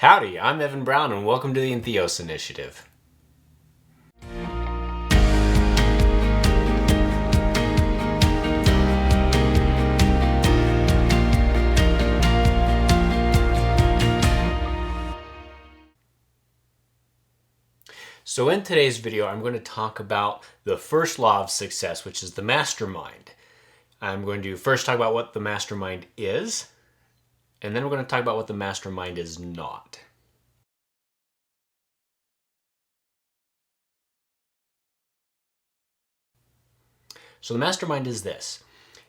Howdy, I'm Evan Brown and welcome to the Entheos Initiative. So in today's video, I'm going to talk about the first law of success, which is the mastermind. I'm going to first talk about what the mastermind is, and then we're going to talk about what the mastermind is not. So the mastermind is this.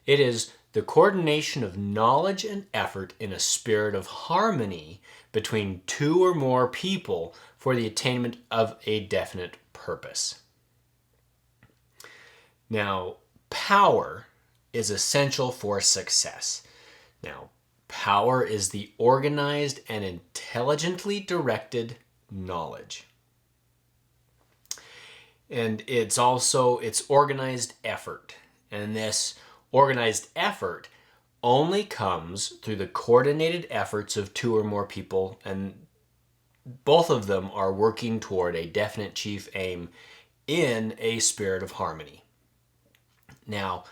It is the coordination of knowledge and effort in a spirit of harmony between two or more people for the attainment of a definite purpose. Now, power is essential for success. Now, power is the organized and intelligently directed knowledge. And it's organized effort. And this organized effort only comes through the coordinated efforts of two or more people, and both of them are working toward a definite chief aim in a spirit of harmony. Now,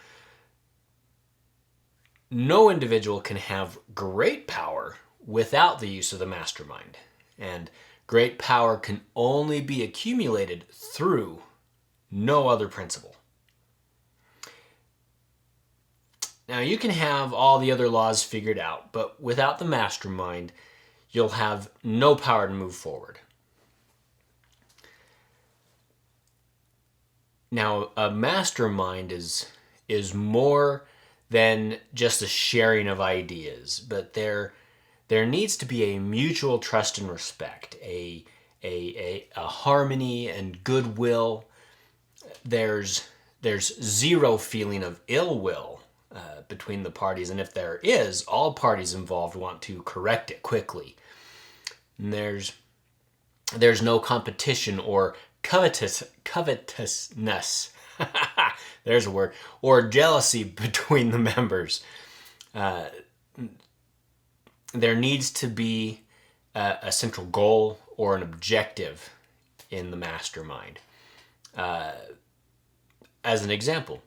no individual can have great power without the use of the mastermind, and great power can only be accumulated through no other principle. Now, you can have all the other laws figured out, but without the mastermind, you'll have no power to move forward. Now, a mastermind is more than just a sharing of ideas, but there needs to be a mutual trust and respect, a harmony and goodwill. There's zero feeling of ill will between the parties, and if there is, all parties involved want to correct it quickly. And there's no competition or covetousness. There's a word. Or jealousy between the members. There needs to be a central goal or an objective in the mastermind. As an example,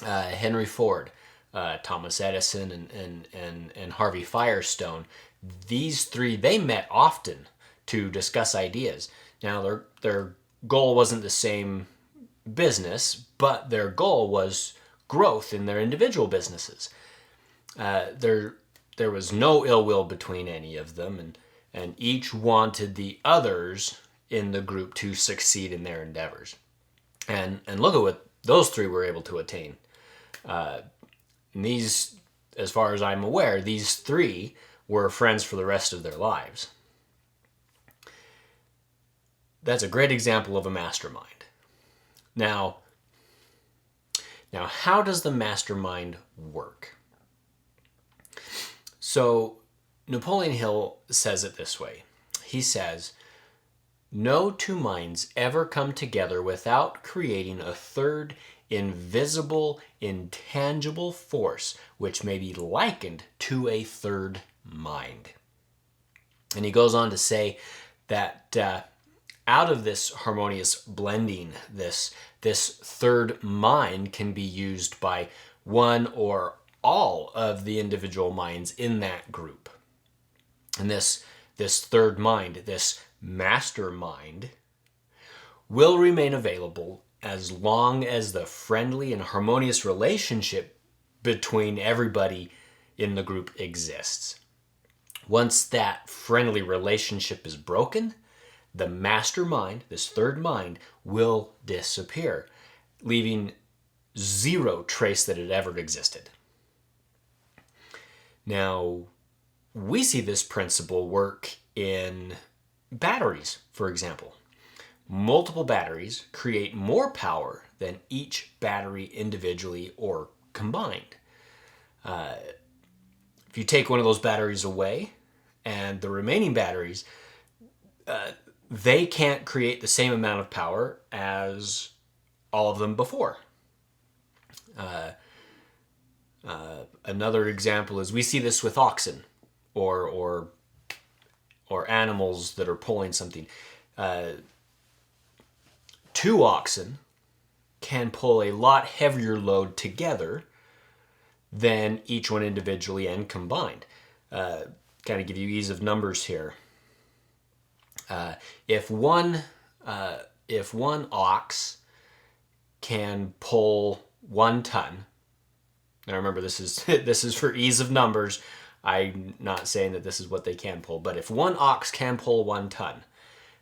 Henry Ford, Thomas Edison, and Harvey Firestone, these three, they met often to discuss ideas. Now, their goal wasn't the same business, but their goal was growth in their individual businesses. There was no ill will between any of them, and each wanted the others in the group to succeed in their endeavors. And look at what those three were able to attain. These, as far as I'm aware, these three were friends for the rest of their lives. That's a great example of a mastermind. Now, how does the mastermind work? So, Napoleon Hill says it this way. He says, "No two minds ever come together without creating a third invisible, intangible force which may be likened to a third mind." And he goes on to say that out of this harmonious blending, this third mind can be used by one or all of the individual minds in that group. And this third mind, this mastermind, will remain available as long as the friendly and harmonious relationship between everybody in the group exists. Once that friendly relationship is broken, the mastermind, this third mind, will disappear, leaving zero trace that it ever existed. Now, we see this principle work in batteries, for example. Multiple batteries create more power than each battery individually or combined. If you take one of those batteries away and the remaining batteries, they can't create the same amount of power as all of them before. Another example is we see this with oxen or or animals that are pulling something. Two oxen can pull a lot heavier load together than each one individually and combined. Kind of give you ease of numbers here. If one ox can pull 1 ton, now remember this is this is for ease of numbers. I'm not saying that this is what they can pull, but if one ox can pull 1 ton,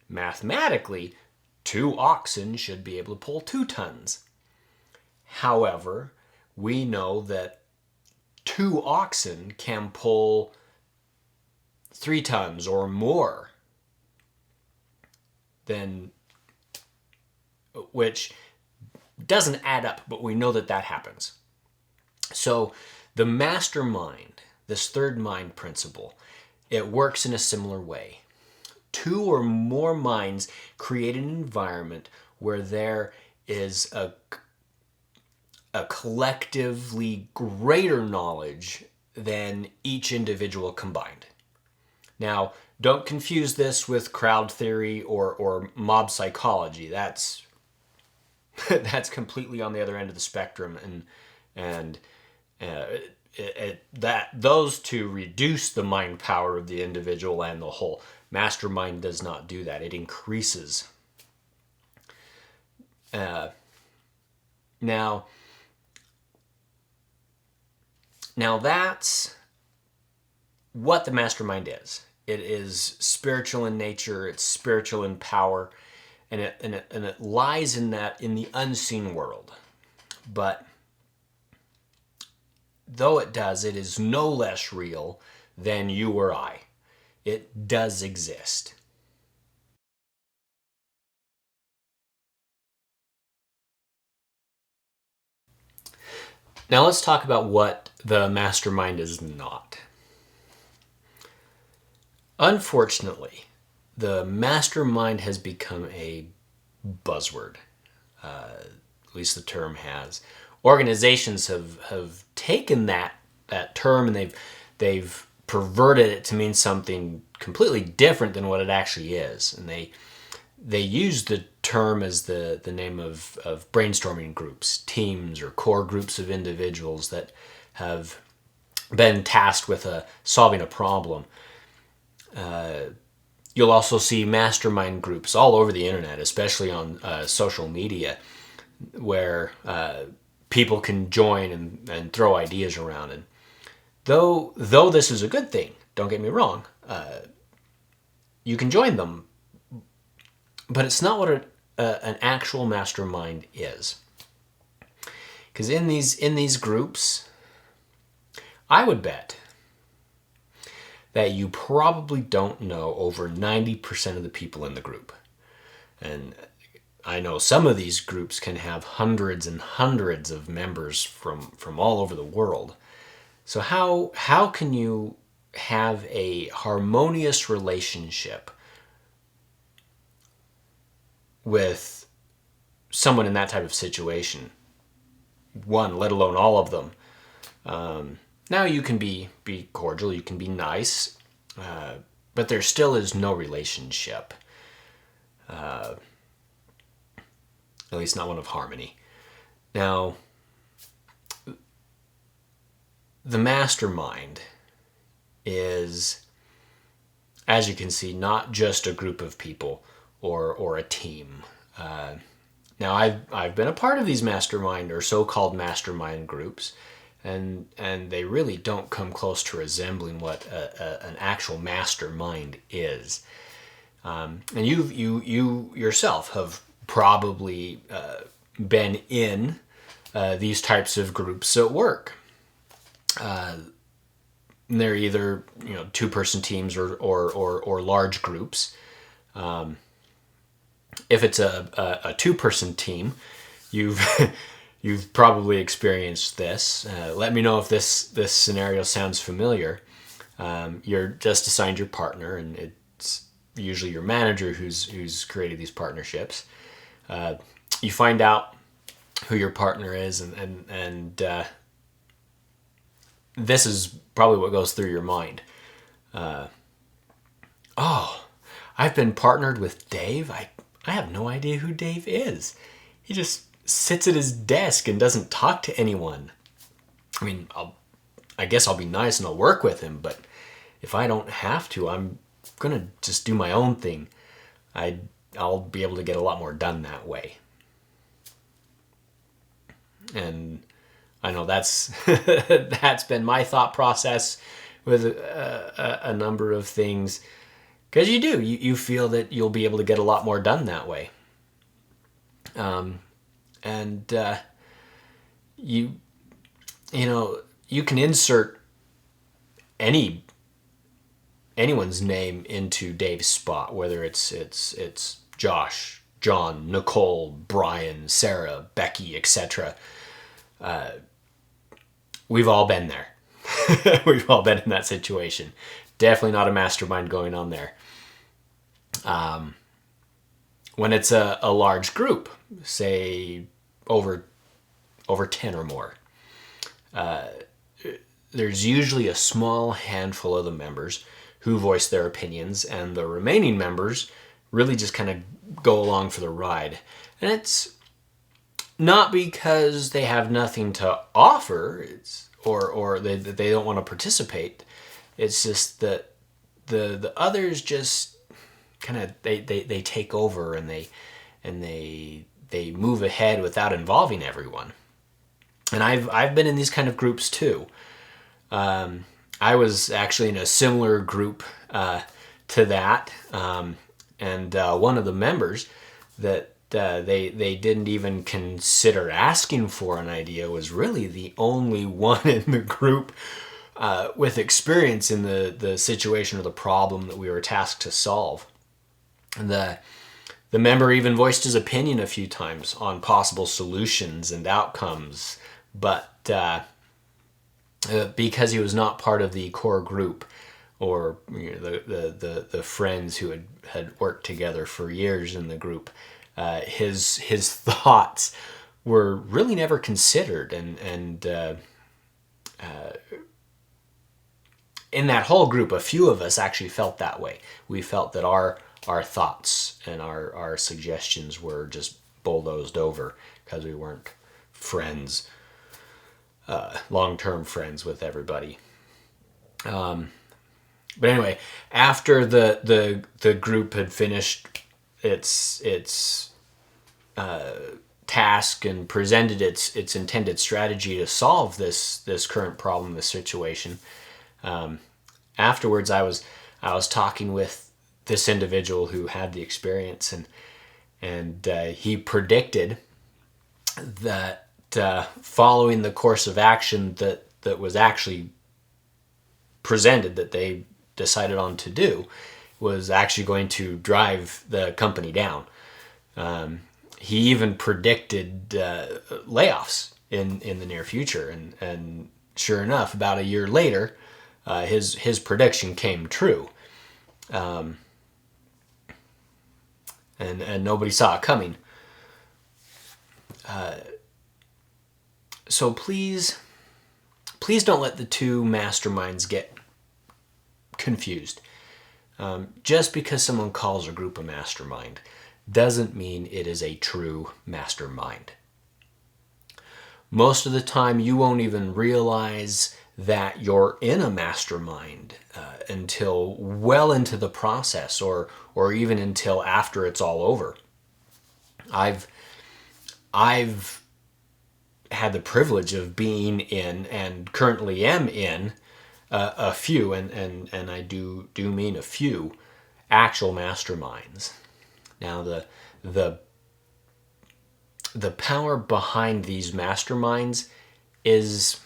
mathematically, 2 oxen should be able to pull 2 tons. However, we know that 2 oxen can pull 3 tons or more, then, which doesn't add up, but we know that that happens. So the mastermind, this third mind principle, it works in a similar way. 2 or more minds create an environment where there is a collectively greater knowledge than each individual combined. Now, don't confuse this with crowd theory or mob psychology. That's that's completely on the other end of the spectrum, and that those two reduce the mind power of the individual and the whole. Mastermind does not do that. It increases. Now that's what the mastermind is. It is spiritual in nature. It's spiritual in power, and it lies in the unseen world. But though it is no less real than you or I. It does exist. Now let's talk about what the mastermind is not. Unfortunately, the mastermind has become a buzzword. At least the term has. Organizations have taken that term and they've perverted it to mean something completely different than what it actually is. And they use the term as the name of brainstorming groups, teams, or core groups of individuals that have been tasked with solving a problem. You'll also see mastermind groups all over the internet, especially on social media, where people can join and throw ideas around. And though this is a good thing, don't get me wrong, you can join them, but it's not what an actual mastermind is. Because in these groups, I would bet that you probably don't know over 90% of the people in the group. And I know some of these groups can have hundreds and hundreds of members from all over the world. So how can you have a harmonious relationship with someone in that type of situation? One, let alone all of them. Now you can be cordial, you can be nice, but there still is no relationship. At least not one of harmony. Now, the mastermind is, as you can see, not just a group of people or a team. Now, I've been a part of these mastermind or so-called mastermind groups, and they really don't come close to resembling what an actual mastermind is. And you yourself have probably been in these types of groups at work. They're either 2-person teams or large groups. If it's a 2-person team, you've probably experienced this. Let me know if this scenario sounds familiar. You're just assigned your partner, and it's usually your manager who's created these partnerships. You find out who your partner is, and this is probably what goes through your mind. I've been partnered with Dave. I have no idea who Dave is. He just sits at his desk and doesn't talk to anyone. I mean, I guess I'll be nice and I'll work with him, but if I don't have to, I'm gonna just do my own thing. I'll be able to get a lot more done that way. And I know that's that's been my thought process with a number of things, because you feel that you'll be able to get a lot more done that way. And you know, you can insert anyone's name into Dave's spot, whether it's Josh, John, Nicole, Brian, Sarah, Becky, etc. We've all been there. We've all been in that situation. Definitely not a mastermind going on there. When it's a large group, say over 10 or more, there's usually a small handful of the members who voice their opinions, and the remaining members really just kind of go along for the ride. And it's not because they have nothing to offer, or they don't want to participate. It's just that the others just kind of they take over, and they move ahead without involving everyone. And I've been in these kind of groups too. I was actually in a similar group to that, and one of the members that they didn't even consider asking for an idea was really the only one in the group with experience in the situation or the problem that we were tasked to solve. And the member even voiced his opinion a few times on possible solutions and outcomes, but because he was not part of the core group, or the friends who had worked together for years in the group, his thoughts were really never considered, and in that whole group, a few of us actually felt that way. We felt that our thoughts and our suggestions were just bulldozed over because we weren't friends, long-term friends with everybody. But anyway, after the group had finished its task and presented its intended strategy to solve this current problem, this situation, afterwards I was talking with this individual who had the experience, and he predicted that following the course of action that was actually presented, that they decided on to do, was actually going to drive the company down. He even predicted layoffs in the near future, and sure enough, about a year later, his prediction came true, and nobody saw it coming. So please don't let the two masterminds get confused. Just because someone calls a group a mastermind doesn't mean it is a true mastermind. Most of the time, you won't even realize that you're in a mastermind until well into the process, or even until after it's all over. I've had the privilege of being in, and currently am in, a few, and I do mean a few, actual masterminds. Now the power behind these masterminds is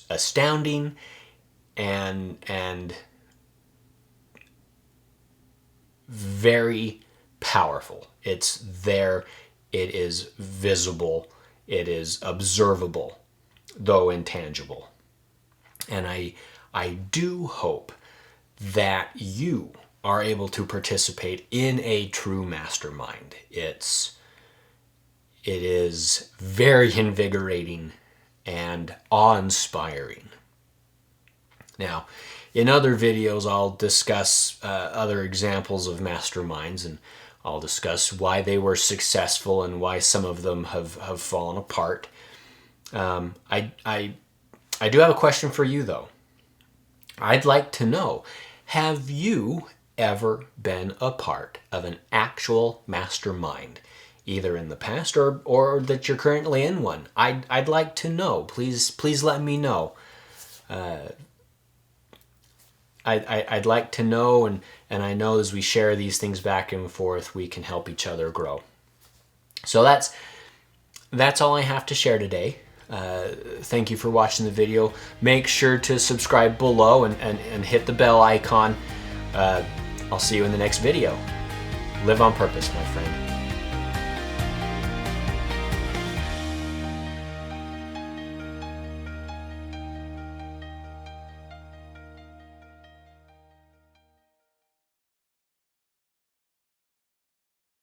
astounding and very powerful. It's there, it is visible, it is observable, though intangible. And I do hope that you are able to participate in a true mastermind. It is very invigorating and awe-inspiring. Now, in other videos, I'll discuss other examples of masterminds, and I'll discuss why they were successful and why some of them have fallen apart. I do have a question for you, though. I'd like to know, have you ever been a part of an actual mastermind, either in the past or that you're currently in one? I'd like to know. Please let me know. I'd like to know, and I know as we share these things back and forth, we can help each other grow. So that's all I have to share today. Thank you for watching the video. Make sure to subscribe below and hit the bell icon. I'll see you in the next video. Live on purpose, my friend.